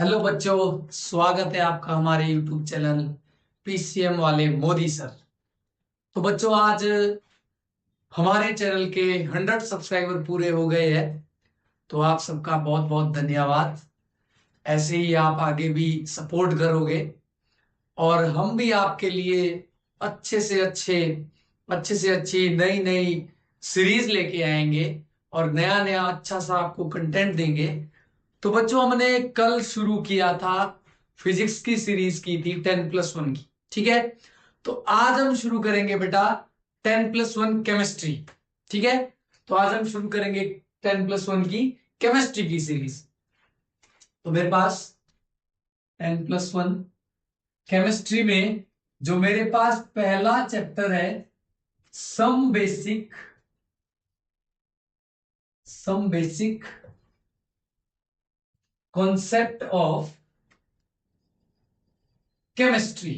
Hello बच्चों, स्वागत है आपका हमारे यूट्यूब चैनल पीसीएम वाले मोदी सर। तो बच्चों, आज हमारे चैनल के 100 सब्सक्राइबर पूरे हो गए हैं। तो आप सबका बहुत बहुत धन्यवाद। ऐसे ही आप आगे भी सपोर्ट करोगे और हम भी आपके लिए अच्छे से अच्छे अच्छे से अच्छी नई नई सीरीज लेके आएंगे और नया नया अच्छा सा आपको कंटेंट देंगे। तो बच्चों, हमने कल शुरू किया था, फिजिक्स की सीरीज की थी 10+1 की। ठीक है, तो आज हम शुरू करेंगे बेटा 10+1 केमिस्ट्री। ठीक है, तो आज हम शुरू करेंगे 10+1 की केमिस्ट्री की सीरीज। तो मेरे पास 10+1 केमिस्ट्री में जो मेरे पास पहला चैप्टर है, some basic concept of chemistry.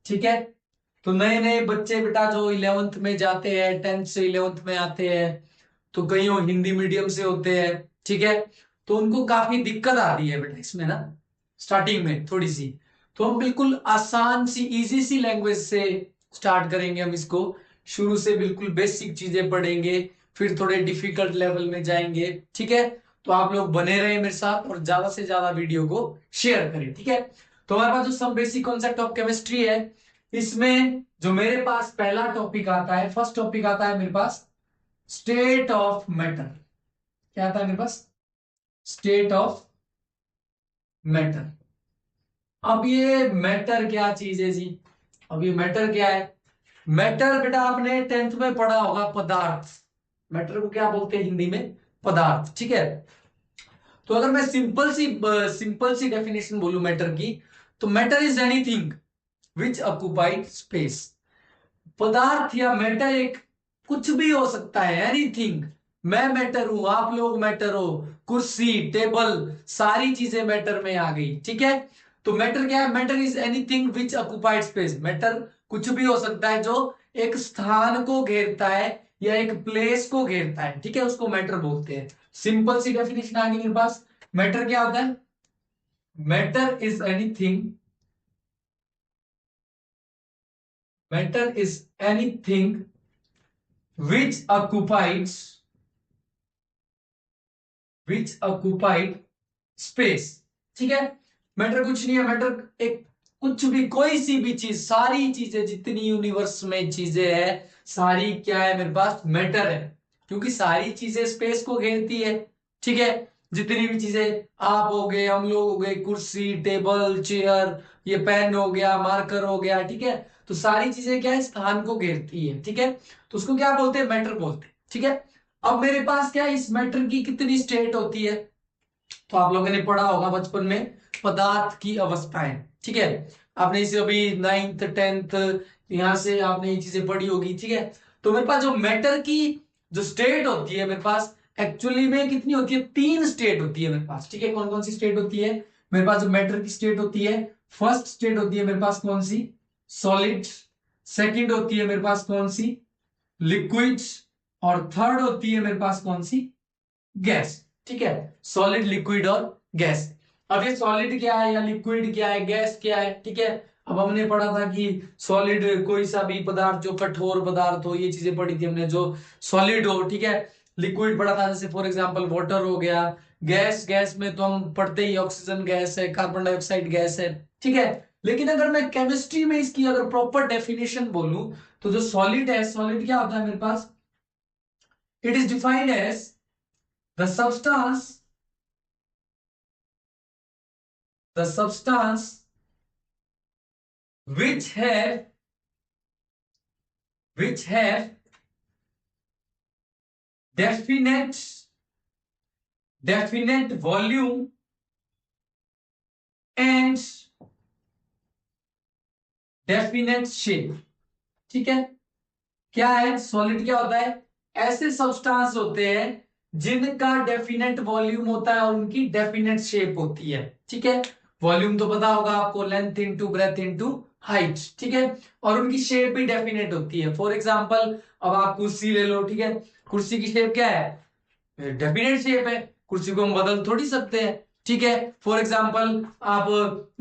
ठीक है, तो नए नए बच्चे बेटा जो 11th में जाते हैं, 10th से 11th में आते हैं, तो कई हिंदी मीडियम से होते हैं। ठीक है, तो उनको काफी दिक्कत आती है बेटा इसमें ना, स्टार्टिंग में थोड़ी सी। तो हम बिल्कुल आसान सी इजी सी लैंग्वेज से स्टार्ट करेंगे। हम इसको शुरू से बिल्कुल बेसिक चीजें पढ़ेंगे, फिर थोड़े डिफिकल्ट लेवल में जाएंगे। ठीक है, तो आप लोग बने रहे मेरे साथ और ज्यादा से ज्यादा वीडियो को शेयर करें। ठीक है, तो हमारे पास जो some basic concept of chemistry है, इसमें जो मेरे पास पहला टॉपिक आता है, फर्स्ट टॉपिक आता है मेरे पास स्टेट ऑफ मैटर। क्या आता है मेरे पास? State of matter. अब ये मैटर क्या चीज है जी? अब ये मैटर क्या है? मैटर बेटा आपने 10th में पढ़ा होगा, पदार्थ। मैटर को क्या बोलते हैं हिंदी में? पदार्थ। ठीक है, तो अगर मैं सिंपल सी डेफिनेशन बोलूं मैटर की, तो matter is anything which occupied space. पदार्थ या मैटर एक कुछ भी हो सकता है, एनीथिंग। मैं मैटर हूं, आप लोग मैटर हो, कुर्सी टेबल सारी चीजें मैटर में आ गई। ठीक है, तो मैटर क्या है? Matter is anything which occupied space. Matter कुछ भी हो सकता है जो एक स्थान को घेरता है या एक प्लेस को घेरता है। ठीक है, उसको मैटर बोलते हैं। सिंपल सी डेफिनेशन आ गई मेरे पास। मैटर क्या होता है? Matter is anything, matter is anything which occupies space। ठीक है, मैटर कुछ नहीं है। मैटर एक कुछ भी, कोई सी भी चीज, सारी चीजें जितनी यूनिवर्स में चीजें हैं, सारी क्या है मेरे पास? मैटर है, क्योंकि सारी चीजें स्पेस को घेरती है। ठीक है, जितनी भी चीजें, आप हो गए, हम लोग हो गए, कुर्सी टेबल चेयर, ये पेन हो गया, मार्कर हो गया। ठीक है, तो सारी चीजें क्या है? स्थान को घेरती है। ठीक है, तो उसको क्या बोलते हैं? मैटर बोलते हैं। ठीक है, अब मेरे पास क्या है? इस मैटर की कितनी स्टेट होती है? तो आप लोगों ने पढ़ा होगा बचपन में, पदार्थ की अवस्थाएं। ठीक है, आपने इसे अभी 9th 10th यहां से आपने ये चीजें पढ़ी होगी। ठीक है, तो मेरे पास जो मैटर की जो स्टेट होती है मेरे पास, एक्चुअली में कितनी होती है? 3 स्टेट होती है मेरे पास। ठीक है, कौन कौन सी स्टेट होती है मेरे पास? जो मैटर की स्टेट होती है, फर्स्ट स्टेट होती है मेरे पास कौन सी? सॉलिड। सेकंड होती है मेरे पास कौन सी? लिक्विड। और थर्ड होती है मेरे पास कौन सी? गैस। ठीक है, सॉलिड लिक्विड और गैस। अब ये सॉलिड क्या है या लिक्विड क्या है, गैस क्या है? ठीक है, अब हमने पढ़ा था कि सॉलिड कोई सा भी पदार्थ जो कठोर पदार्थ हो, ये चीजें पढ़ी थी हमने, जो सॉलिड हो। ठीक है, लिक्विड पढ़ा था जैसे फॉर एग्जांपल वाटर हो गया। गैस, गैस में तो हम पढ़ते ही ऑक्सीजन गैस है, कार्बन डाइऑक्साइड गैस है। ठीक है, लेकिन अगर मैं केमिस्ट्री में इसकी अगर प्रॉपर डेफिनेशन बोलूं, तो जो सॉलिड है, सॉलिड क्या होता है मेरे पास? It is defined as the substance the substance which have definite volume and definite shape। ठीक है, क्या है? सॉलिड क्या होता है? ऐसे सब्सटेंस होते हैं जिनका डेफिनेट वॉल्यूम होता है और उनकी डेफिनेट शेप होती है। ठीक है, वॉल्यूम तो पता होगा आपको, length into breadth into height. ठीक है, और उनकी शेप भी डेफिनेट होती है। फॉर एग्जांपल, अब आप कुर्सी ले लो। ठीक है, कुर्सी की शेप क्या है? डेफिनेट शेप है, कुर्सी को हम बदल थोड़ी सकते हैं। ठीक है। फॉर एग्जाम्पल आप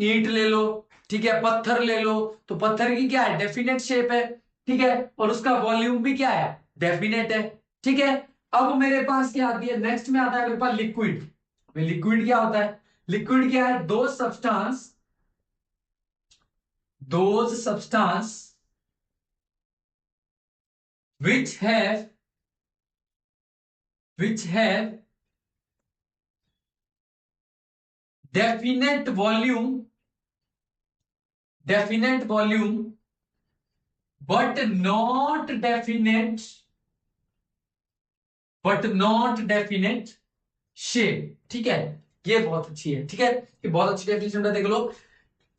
ईंट ले लो, ठीक है, पत्थर ले लो, तो पत्थर की क्या है, डेफिनेट शेप है, ठीक है, और उसका वॉल्यूम भी क्या है, डेफिनेट है, ठीक है। अब मेरे पास क्या आती है, नेक्स्ट में आता है मेरे पास लिक्विड। लिक्विड क्या होता है, लिक्विड क्या है, those substance which have definite volume but not definite shape, ठीक है। ये बहुत अच्छी है, ठीक है, ये बहुत अच्छी डेफिनेशन है, देख लो।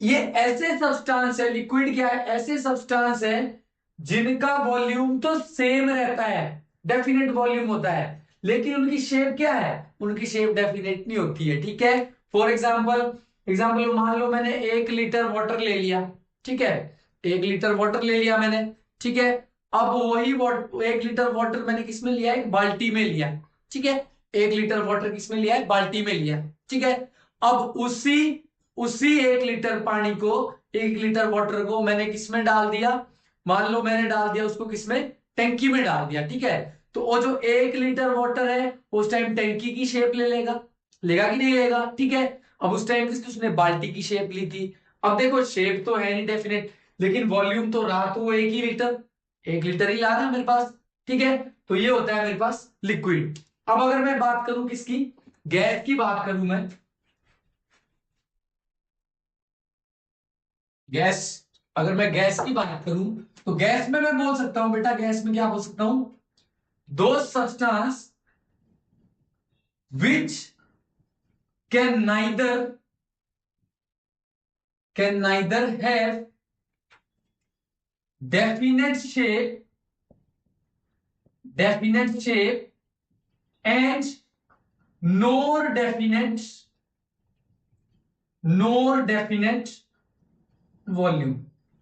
ये ऐसे सब्सटेंस है, लिक्विड क्या है, ऐसे सब्सटेंस है जिनका वॉल्यूम तो सेम रहता है, डेफिनेट वॉल्यूम होता है, लेकिन उनकी शेप क्या है, उनकी शेप डेफिनेट नहीं होती है, ठीक है। फॉर एग्जाम्पल मान लो मैंने 1 लीटर वाटर ले लिया, ठीक है, 1 लीटर वाटर ले लिया मैंने, ठीक है। अब वही 1 लीटर वाटर मैंने किसमें लिया, एक बाल्टी में लिया, ठीक है, 1 लीटर वाटर किसमें लिया है, बाल्टी में लिया, ठीक है। अब उसी उसी 1 लीटर पानी को, 1 लीटर वाटर को मैंने किसमें डाल दिया, मान लो मैंने डाल दिया उसको किसमें, टंकी में डाल दिया, ठीक है। तो वो जो 1 लीटर वाटर है उस टाइम टंकी की शेप ले लेगा, लेगा कि नहीं लेगा, ठीक है। अब उस टाइम किसकी, उसने बाल्टी की शेप ली थी। अब देखो शेप तो है नहीं डेफिनेट, लेकिन वॉल्यूम तो रहा तो वो 1 ही लीटर, 1 लीटर ही ला रहा है मेरे पास, ठीक है। तो ये होता है मेरे पास लिक्विड। अब अगर मैं बात करूं किसकी, गैस की बात करूं मैं, गैस, अगर मैं गैस की बात करूं तो गैस में मैं बोल सकता हूं बेटा, गैस में क्या बोल सकता हूं, दो substance which can neither have definite shape and nor definite volume.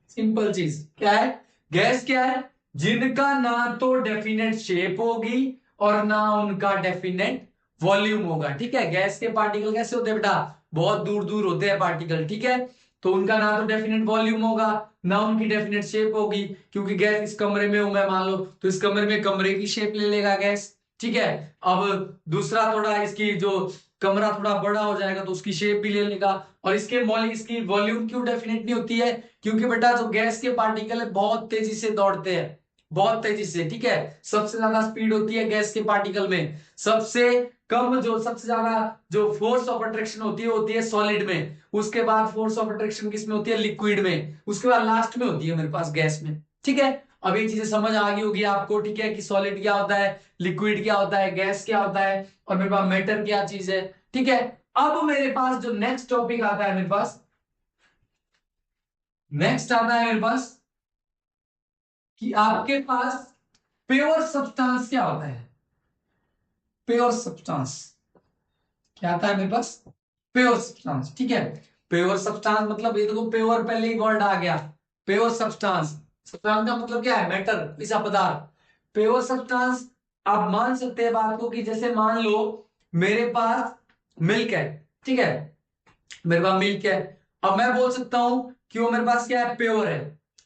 Simple चीज क्या है, गैस क्या है, जिनका ना तो डेफिनेट शेप होगी और ना उनका डेफिनेट वॉल्यूम होगा, ठीक है। गैस के पार्टिकल कैसे होते हैं बेटा, बहुत दूर दूर होते हैं पार्टिकल, ठीक है। तो उनका ना तो डेफिनेट वॉल्यूम होगा, ना उनकी डेफिनेट शेप होगी, क्योंकि गैस इस कमरे में हूं मैं मान लो, तो इस कमरे में कमरे की शेप ले लेगा गैस, ठीक है। अब दूसरा थोड़ा इसकी जो कमरा थोड़ा बड़ा हो जाएगा तो उसकी शेप भी ले लेगा, और इसकी वॉल्यूम क्यों डेफिनेट नहीं होती है, क्योंकि बेटा जो गैस के पार्टिकल है बहुत तेजी से दौड़ते हैं, बहुत तेजी से, ठीक है। सबसे ज्यादा स्पीड होती है गैस के पार्टिकल में, सबसे ज्यादा जो फोर्स ऑफ अट्रैक्शन होती है सॉलिड में, उसके बाद फोर्स ऑफ अट्रैक्शन किसमें होती है, लिक्विड में, उसके बाद लास्ट में होती है मेरे पास गैस में, ठीक है। अब ये चीजें समझ आ गई होगी आपको, ठीक है, कि सॉलिड क्या होता है, लिक्विड क्या होता है, गैस क्या होता है, और मेरे पास मैटर क्या चीज है, ठीक है। अब मेरे पास जो नेक्स्ट टॉपिक आता है, नेक्स्ट आता है मेरे पास कि आपके पास प्योर सब्सटेंस क्या होता है, प्योर सब्सटेंस क्या आता है मेरे पास, प्योर सब्सटेंस, ठीक है। प्योर सब्सटेंस मतलब ये देखो, प्योर पहले ही वर्ड आ गया, प्योर सब्सटेंस, सब्सटेंस का मतलब क्या है, मैटर, ऐसा पदार्थ। प्योर सब्सटेंस, आप मान सकते हैं बात को कि जैसे मान लो मेरे पास मिल्क है, ठीक है, मेरे पास मिल्क है। अब मैं बोल सकता हूं कि वो मेरे पास क्या है, प्योर है।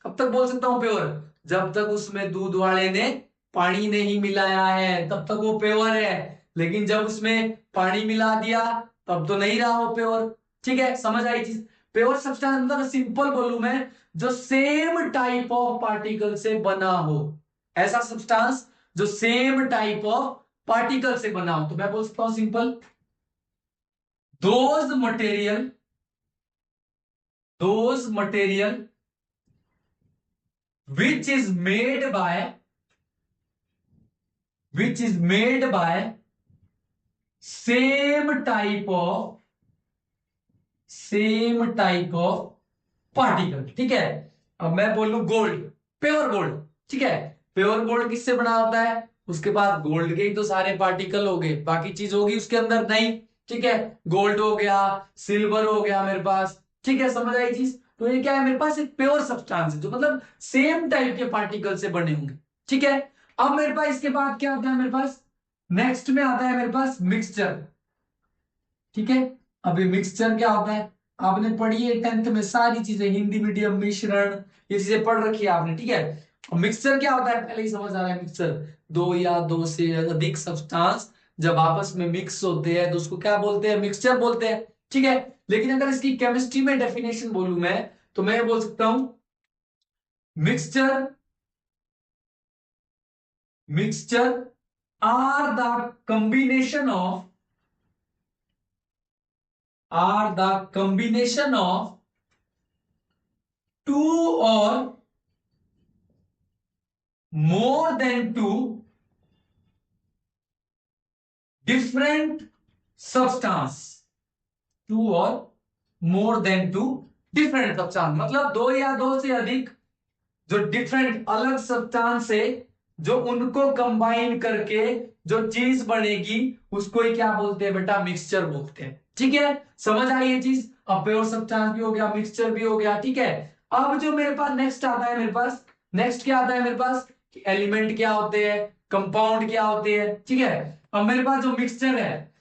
कब तक बोल सकता हूं प्योर, जब तक उसमें दूध वाले ने पानी नहीं मिलाया है तब तक वो प्योर है, लेकिन जब उसमें पानी मिला दिया तब तो नहीं रहा वो प्योर, ठीक है। समझ आई चीज, प्योर सब्सटेंस मतलब सिंपल बोलूं मैं, जो सेम टाइप ऑफ पार्टिकल से बना हो, ऐसा सब्सटेंस जो सेम टाइप ऑफ पार्टिकल से बना हो, तो मैं बोल सकता हूं simple, those material those material which is made by same type of particle, ठीक है। अब मैं बोलूं गोल्ड, प्योर गोल्ड, ठीक है, प्योर गोल्ड किससे बना होता है, उसके पास गोल्ड के ही तो सारे पार्टिकल हो गए, बाकी चीज होगी उसके अंदर नहीं, ठीक है। गोल्ड हो गया, सिल्वर हो गया मेरे पास, ठीक है, समझ आई चीज। तो ये क्या है, मेरे पास एक प्योर सब्सटेंस है जो मतलब सेम टाइप के पार्टिकल से बने होंगे, ठीक है। अब मेरे पास इसके बाद क्या आता है, मेरे पास नेक्स्ट में आता है मेरे पास मिक्सचर, ठीक है। अभी मिक्सचर क्या होता है आपने पढ़ी है 10th में, सारी चीजें हिंदी मीडियम, मिश्रण, ये चीजें पढ़ रखी है आपने, ठीक है। और मिक्सचर क्या होता है पहले ही समझ आ रहा है। मिक्सचर दो या दो से अधिक सब्सटेंस जब आपस में मिक्स होते हैं तो उसको क्या बोलते हैं, मिक्सचर बोलते हैं, ठीक है। लेकिन अगर इसकी केमिस्ट्री में डेफिनेशन बोलूं मैं, तो मैं बोल सकता हूं mixture, mixture are the combination of, are the combination of two or more than two different substance, two or more than two different substance, मतलब दो या दो से अधिक जो डिफरेंट अलग सब्सटेंस है, जो उनको कंबाइन करके जो चीज बनेगी उसको ही क्या बोलते हैं बेटा, मिक्सचर बोलते हैं, ठीक है। समझ आई ये चीज। अब प्योर सब्सटेंस भी हो गया, मिक्सचर भी हो गया, ठीक है। अब जो मेरे पास नेक्स्ट आता है, मेरे पास नेक्स्ट क्या आता है, मेरे पास एलिमेंट क्या होते हैं, कंपाउंड क्या होते हैं, ठीक है। अब मेरे पास जो मिक्सचर है,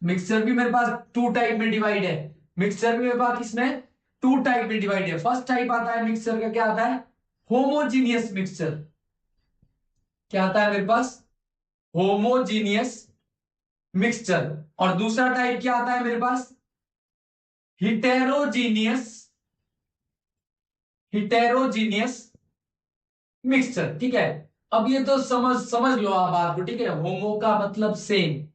मिक्सचर भी मेरे पास टू टाइप में डिवाइड है। मिक्सचर भी मेरे पास इसमें टू टाइप में डिवाइड है। फर्स्ट टाइप आता है मिक्सचर का, क्या आता है, होमोजीनियस मिक्सचर। क्या आता है मेरे पास, होमोजीनियस मिक्सचर। और दूसरा टाइप क्या आता है मेरे पास, हिटेरोजीनियस, हिटेरोजीनियस मिक्सचर, ठीक है। अब ये तो समझ समझ लो आप बात को, ठीक है। होमो का मतलब सेम,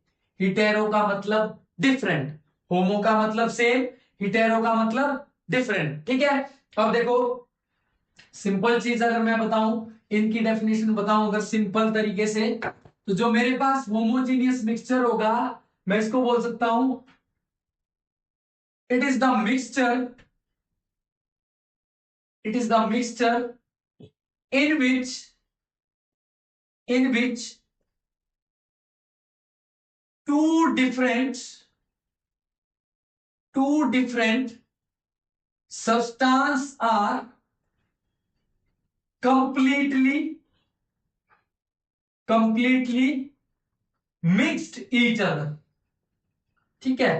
हिटेरो का मतलब डिफरेंट। होमो का मतलब सेम, हिटेरो का मतलब डिफरेंट, ठीक है। अब देखो सिंपल चीज अगर मैं बताऊं, इनकी डेफिनेशन बताऊं अगर सिंपल तरीके से, तो जो मेरे पास होमोजीनियस मिक्सचर होगा, मैं इसको बोल सकता हूं it is the mixture, it is the mixture in which, in which two different, two different substance are completely, completely mixed each other, ठीक है।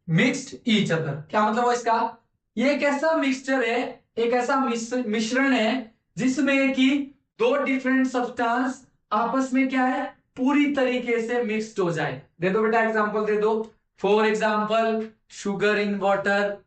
मिक्स्ड ईच अदर क्या मतलब है इसका, ये एक ऐसा मिक्सचर है, एक ऐसा मिश्रण है जिसमें कि दो डिफरेंट सब्सटेंस आपस में क्या है, पूरी तरीके से मिक्स्ड हो जाए। दे दो बेटा एग्जांपल दे दो। For example sugar in water,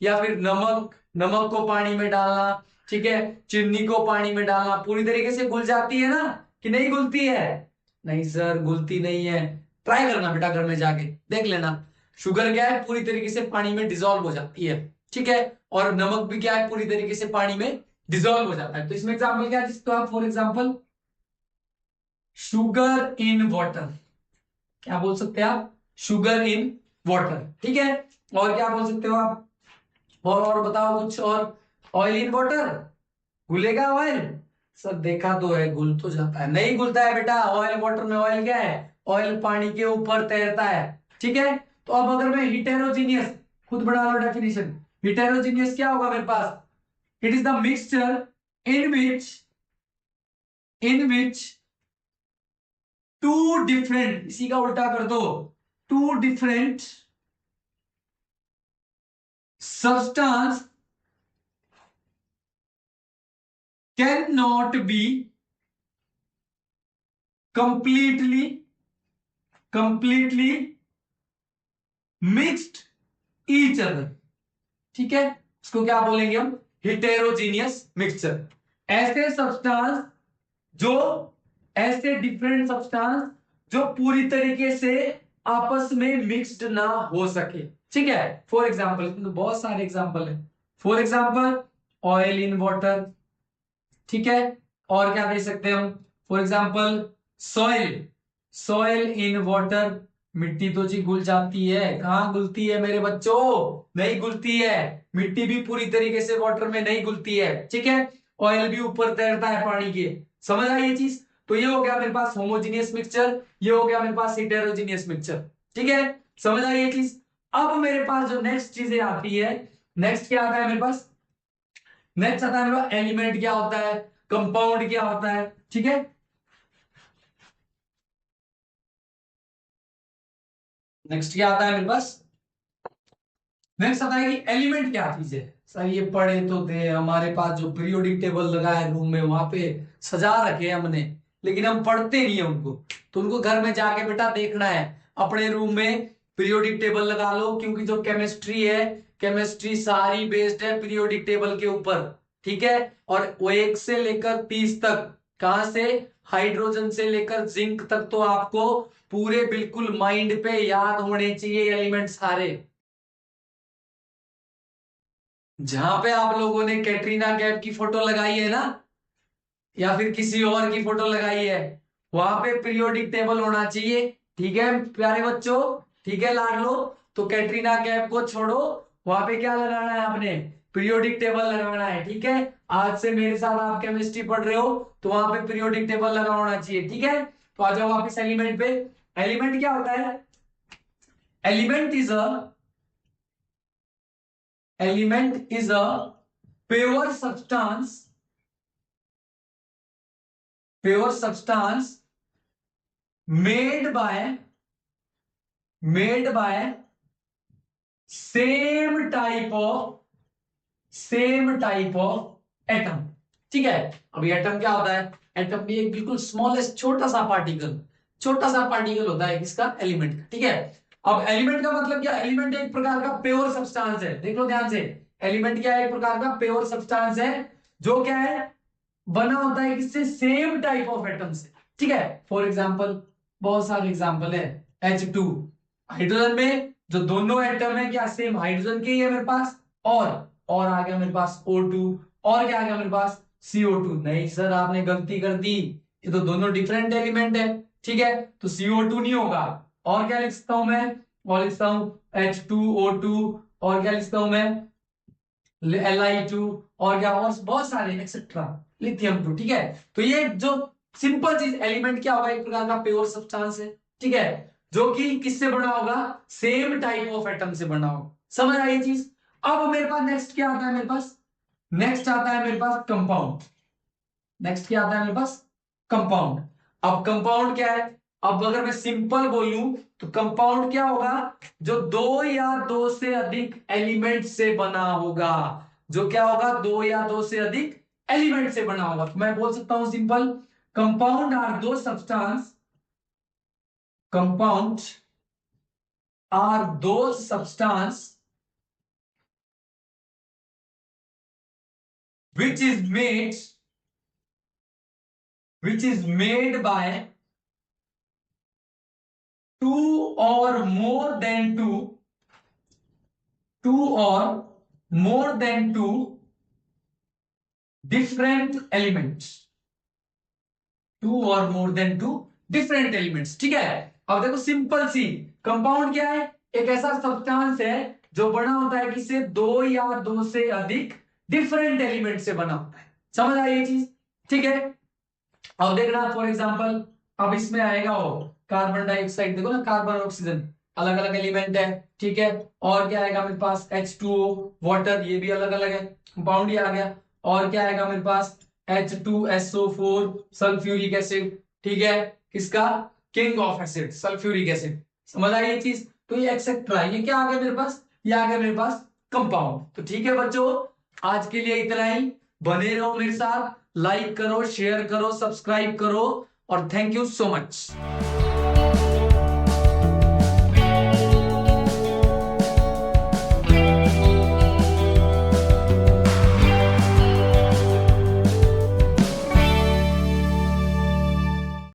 या फिर नमक, नमक को पानी में डालना, ठीक है। चीनी को पानी में डालना, पूरी तरीके से घुल जाती है ना कि नहीं घुलती है, नहीं सर घुलती नहीं है। ट्राई करना बेटा घर में जाके देख लेना। शुगर क्या है, पूरी तरीके से पानी में डिजोल्व हो जाती है, ठीक है। और नमक भी क्या है, पूरी तरीके से पानी में डिजोल्व हो जाता है। तो इसमें एग्जाम्पल क्या है, जिसको आप for example sugar in water, क्या बोल सकते हैं आप, शुगर इन वाटर, ठीक है। और क्या बोल सकते हो आप, और बताओ कुछ और। ऑयल इन वाटर, घुलेगा ऑयल, सर देखा तो है घुल तो जाता है, नहीं घुलता है बेटा। ऑयल वाटर में ऑयल क्या है, ऑयल पानी के ऊपर तैरता है, ठीक है। तो अब अगर मैं हिटेरोजीनियस, खुद बढ़ा लो डेफिनेशन, हिटेरोजीनियस क्या होगा मेरे पास, it is the mixture in which, in which two different, इसी का उल्टा कर दो, two different substance can not be completely, completely mixed each other, ठीक है। इसको क्या बोलेंगे हम, हिटेरोजीनियस मिक्सचर। ऐसे सब्सटेंस जो, ऐसे डिफरेंट सब्सटेंस जो पूरी तरीके से आपस में मिक्स्ड ना हो सके, ठीक है। फॉर एग्जाम्पल, तो बहुत सारे एग्जाम्पल है। For example oil in water, ठीक है। और क्या कह सकते हैं हम, for example soil, soil in water, मिट्टी तो जी घुल जाती है, कहां घुलती है मेरे बच्चों, नहीं घुलती है। मिट्टी भी पूरी तरीके से वाटर में नहीं घुलती है, ठीक है। ऑयल भी ऊपर तैरता है पानी के, समझ आई ये चीज। तो ये हो गया मेरे पास होमोजीनियस मिक्सचर, ये हो गया मेरे पास हेटेरोजीनियस मिक्सचर, ठीक है। समझ आई ये चीज। अब मेरे पास जो नेक्स्ट चीजें आती है, नेक्स्ट क्या आता है मेरे पास, नेक्स्ट आता है मेरे पास एलिमेंट क्या होता है, कंपाउंड क्या होता है, ठीक है। नेक्स्ट क्या आता है मेरे पास, नेक्स्ट आता है कि एलिमेंट क्या चीज है। सर ये पढ़े तो थे, हमारे पास जो पीरियोडिक टेबल लगा है रूम में वहां पे सजा रखे हैं हमने, लेकिन हम पढ़ते नहीं है उनको। तो उनको घर में जाके बेटा देखना है, अपने रूम में पीरियोडिक टेबल लगा लो, क्योंकि जो केमिस्ट्री है, केमिस्ट्री सारी बेस्ड है पीरियोडिक टेबल के ऊपर, ठीक है। और वो 1 से लेकर 30 तक, कहां से, हाइड्रोजन से लेकर जिंक तक, तो आपको पूरे बिल्कुल माइंड पे याद होने चाहिए एलिमेंट सारे। जहां पे आप लोगों ने कैटरीना कैफ की फोटो लगाई है ना, या फिर किसी और की फोटो लगाई है, वहां पे पीरियोडिक टेबल होना चाहिए, ठीक है प्यारे बच्चों, ठीक है लाडलो। तो कैटरीना कैफ को छोड़ो, वहां पे क्या लगाना है आपने, पीरियोडिक टेबल लगाना है, ठीक है। आज से मेरे साथ आप केमिस्ट्री पढ़ रहे हो, तो वहां पे पीरियोडिक टेबल लगा होना चाहिए, ठीक है। तो आ जाओ वापिस एलिमेंट पे। एलिमेंट क्या होता है, element is a, element is a pure substance, pure substance made by, made by same type of, same type of atom, ठीक है। अभी एटम क्या होता है, एटम भी एक बिल्कुल स्मॉलेस्ट छोटा सा पार्टिकल, छोटा सा पार्टिकल होता है किसका, एलिमेंट का, ठीक है। अब एलिमेंट का मतलब क्या, एलिमेंट एक प्रकार का प्योर सब्सटेंस है, देख लो ध्यान से। एलिमेंट क्या है, एक प्रकार का प्योर सब्सटेंस है, जो क्या है, बना होता है किससे, सेम टाइप ऑफ एटम से, ठीक है। फॉर एग्जांपल, बहुत सारे एग्जांपल है। H2, हाइड्रोजन में जो दोनों एटम है क्या सेम हाइड्रोजन के ही है मेरे पास, और आ गया मेरे पास O2, और क्या आ गया मेरे पास CO2। नहीं सर आपने गलती कर दी, ये तो दोनों डिफरेंट एलिमेंट है, ठीक है। तो CO2 नहीं होगा। और क्या लिख सकता हूं मैं, और लिखता हूं H2O2, और क्या लिखता हूं मैं, Li2, और क्या, और बहुत सारे एक्सेट्रा, लिथियम 2, ठीक है। तो ये जो सिंपल चीज, एलिमेंट क्या होगा, एक प्रकार का प्योर सब्सटेंस है, ठीक है, जो कि किससे बना होगा, सेम टाइप ऑफ एटम से बना होगा। समझ आई ये चीज। अब मेरे पास नेक्स्ट क्या आता है, मेरे पास नेक्स्ट आता है मेरे पास कंपाउंड। नेक्स्ट क्या आता है मेरे पास, कंपाउंड। अब कंपाउंड क्या है, अब अगर मैं सिंपल बोलूं तो कंपाउंड क्या होगा, जो 2 या 2 से अधिक एलिमेंट से बना होगा, जो क्या होगा, 2 या 2 से अधिक एलिमेंट से बना होगा। तो मैं बोल सकता हूं सिंपल, कंपाउंड आर दो सब्सटेंस, कंपाउंड आर दो substance which is made, which is made by two or more than two, two or more than two different elements, two or more than two different elements, ठीक है। अब देखो simple सी, compound क्या है, एक ऐसा substance है जो बना होता है किससे, 2 या 2 से अधिक डिफरेंट एलिमेंट से बना होता है। समझ आई ये चीज, ठीक है। अब देखना फॉर एग्जांपल, अब इसमें आएगा वो कार्बन डाइऑक्साइड, देखो ना कार्बन ऑक्सीजन अलग अलग एलिमेंट है, ठीक है। और क्या आएगा मेरे पास H2O, वाटर, ये भी अलग अलग है, कंपाउंड ही आ गया। और क्या आएगा मेरे पास H2SO4, सल्फ्यूरिक एसिड, ठीक है, किसका, king of acid, sulphuric acid. समझ आई ये चीज। तो ये एक्सेट्रा, ये क्या आ गया मेरे पास, ये आ गया मेरे पास कंपाउंड। तो ठीक है बच्चों, आज के लिए इतना ही। बने रहो मेरे साथ, लाइक करो, शेयर करो, सब्सक्राइब करो, और थैंक यू सो मच।